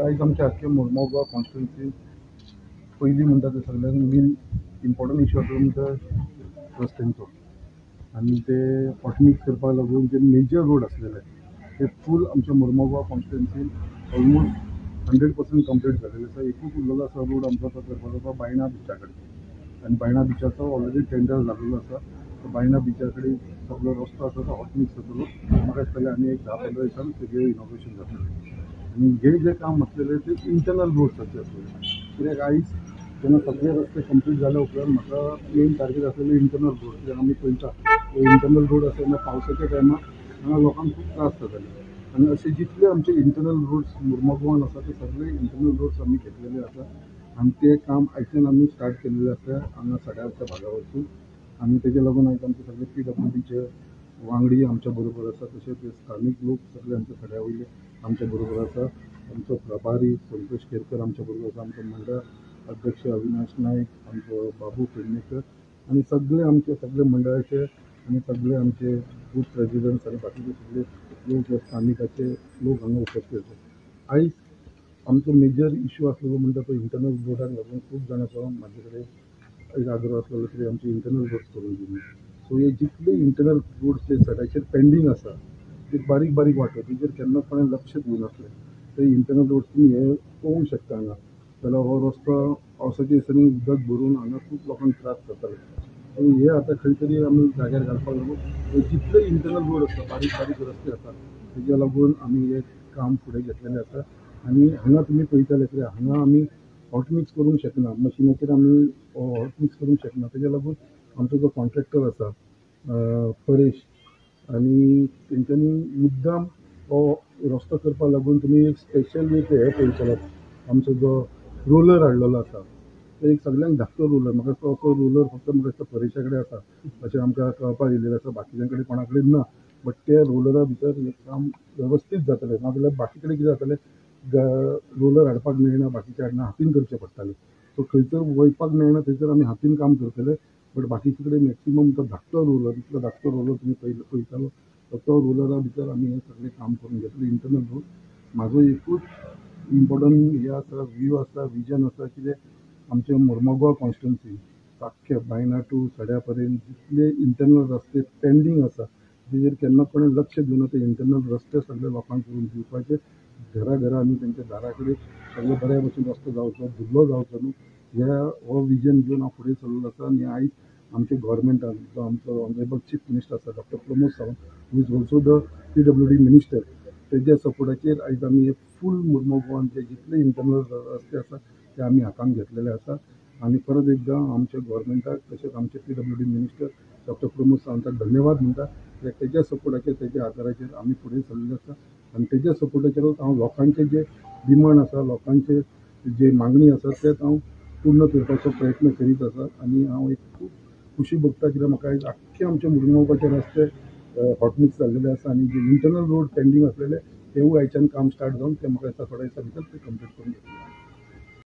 आयज आमच्या आख्या मुरमुगांव कॉन्स्टिट्युन्सीन पयलीं म्हणटा ते सगळ्यांत मेन इम्पॉर्टंट इशू आसा म्हणटा रस्त्यांचो आनी ते हॉटमिक्स करपाक लागून जे मेजर रोड आसलेले ते फूल आमच्या मुरमुगांव कॉन्स्टिट्युन्सीन ऑलमोस्ट 100% कंप्लीट जालेले आसा. एकूच उरलेलो आसा रोड आमचो तो करपाचो तो बायणा बिचा कडेन आनी बायणा बिचाचो ऑलरेडी टेंडर जाल्लो आसा. बायणा बिचा कडेन सगळो रस्तो आसा तो हॉटमिक्स जातलो. म्हाका दिसतालें आनी एक 10-15 दिसान तेजें इनॉग्रेशन जातलें. आनी जे काम आसलेले ते इंटरनल रोड्साचे आसलेले. कित्याक आयज जेन्ना सगळे रस्ते कंप्लीट जाले उपरांत म्हाका मेन टार्गेट आसलेले इंटरनल रोड. कित्याक आमी पळयता इंटरनल रोड आसा तेन्ना पावसाच्या टायमार हांगा लोकांक खूब त्रास जाताले. आनी असे जितले आमचे इंटरनल रोड्स मुरमुगांवान आसा ते सगळे इंटरनल रोड्स आमी घेतलेले आसा आनी ते काम आयच्यान आमी स्टार्ट केलेले आसा हांगा सड्याच्या भागा वचून. आनी तेजे लागून आयज आमचे सगळे PWDचे वांगडी आमच्या बरोबर आसा. तशेंच स्थानीक लोक सगळे आमच्या सड्या वयले आमच्या बरोबर आसा. आमचो प्रभारी संतोष केरकर आमच्या बरोबर आसा. आमचो मंडळ अध्यक्ष अविनाश नायक, आमचो बाबू पेडणेकर आनी सगळे आमचे सगळे मंडळाचे आनी सगळे आमचे बूथ प्रेसिडेंट्स आनी बाकीचे सगळे लोक स्थानिकाचे लोक हांगा उपस्थित आसा. आयज आमचो मेजर इशू आसलेलो म्हणटा तो इंटरनल रोडाक लागून खूब जाणांचो म्हाजे कडेन एक आग्रह आसलेलो की आमचे इंटरनल रोड्स करून दिवंक. सो हे जितले इंटरनल रोड्स जे सड्याचेर पेंडींग आसा ते बारीक बारीक वाटो तेजेर केन्ना कोणें लक्ष दिवनासले. ते इंटरनल रोड्स तुमी हे पळोवंक शकता हांगा जाल्यार हो रस्तो पावसाच्या दिसांनी उदक भरून हांगा खूब लोकांक त्रास जाताले. सो हे आतां खंय तरी आमी जाग्यार घालपाक लागून जितले इंटरनल रोड आसा बारीक बारीक रस्ते आसा तेज्या लागून आमी हे काम फुडें घेतलेलें आसा. आनी हांगा तुमी पळयताले कित्याक हांगा आमी हॉटमिक्स करूंक शकना, मशिनाचेर आमी हॉटमिक्स करूंक शकना. तेज्या लागून आमचो जो कॉन्ट्रॅक्टर आसा परेश आनी तेंच्यांनी मुद्दाम हो रस्तो करपाक लागून तुमी एक स्पेशल एक हे पळयतलो आमचो जो रोलर हाडलेलो आसा तो एक सगळ्यांक धाकटो रोलर. म्हाका दिसता असो रोलर फक्त म्हाका दिसता परेशा कडेन आसा अशें आमकां कळपाक येयलेलें आसा. बाकीच्या कडेन कोणा कडेन ना. बट ते रोलरा भितर हें काम वेवस्थीत जातलें. नाजाल्यार बाकी कडेन कितें जातालें रोलर हाडपाक मेळना, बाकीच्या कडल्यान हातीन करचें पडटालें. सो खंयसर वयपाक मेळना थंयसर आमी हातीन काम करतले. बट बाकीचे कडेन मॅक्सिमम तो धाकटो रोलर इतलो धाकटो रोलर तुमी पळयतालो तो रोलरा भितर आमी हें सगळें काम करून घेतलें इंटरनल रोड. म्हाजो एकूच इम्पॉर्टंट हे आसा व्यू आसा विजन आसा कितें आमच्या मुरमुगांव कॉन्स्टिट्युन्सी आख्खे बायणा टू सड्या पर्यंत जितले इंटरनल रस्ते पेंडींग आसा तेजेर केन्ना कोणें लक्ष दिवना. ते इंटरनल रस्ते सगळे लोकांक करून दिवपाचे. घरा घरा आनी तेंच्या दारा कडेन सगळे बऱ्या भशेन रस्तो जावचो, धुल्लो जावचो न्हू हो विजन घेवन हांव फुडें चल्लों आसा. आनी आयज आमच्या गव्हर्मेंटान जो आमचो ऑनरेबल चीफ मिनिस्टर आसा doctor Pramod Sawant who is also the PWD minister तेज्या सपोर्टाचेर आयज आमी एक फूल मुरमुगांवान जे जितले इंटरनल रस्ते आसा ते आमी हातान घेतलेले आसा. आनी परत एकदां आमच्या गव्हर्मेंटाक तशेंच आमचे PWD मिनिस्टर डॉक्टर प्रमोद सावंताक धन्यवाद म्हणटा. कित्याक तेज्या सपोर्टाचेर तेज्या आदाराचेर आमी फुडें चल्लेले आसा. आनी तेज्या सपोर्टाचेरूच हांव लोकांचे जे डिमांड आसा लोकांचे जे मागणी आसा तेच हांव पूर्ण करपाचो प्रयत्न करीत आसा. आनी हांव एक खूब खुशी भोगता कित्याक म्हाका आयज आख्खे आमचे मुरमुगांवचे रस्ते हॉटमिक्स जाल्लेले आसा. आनी जे इंटरनल रोड पेंडींग आसलेले तेवूय आयच्यान काम स्टार्ट जावन ते म्हाका दिसता थोड्या दिसां भितर ते कंप्लीट करून घेतले.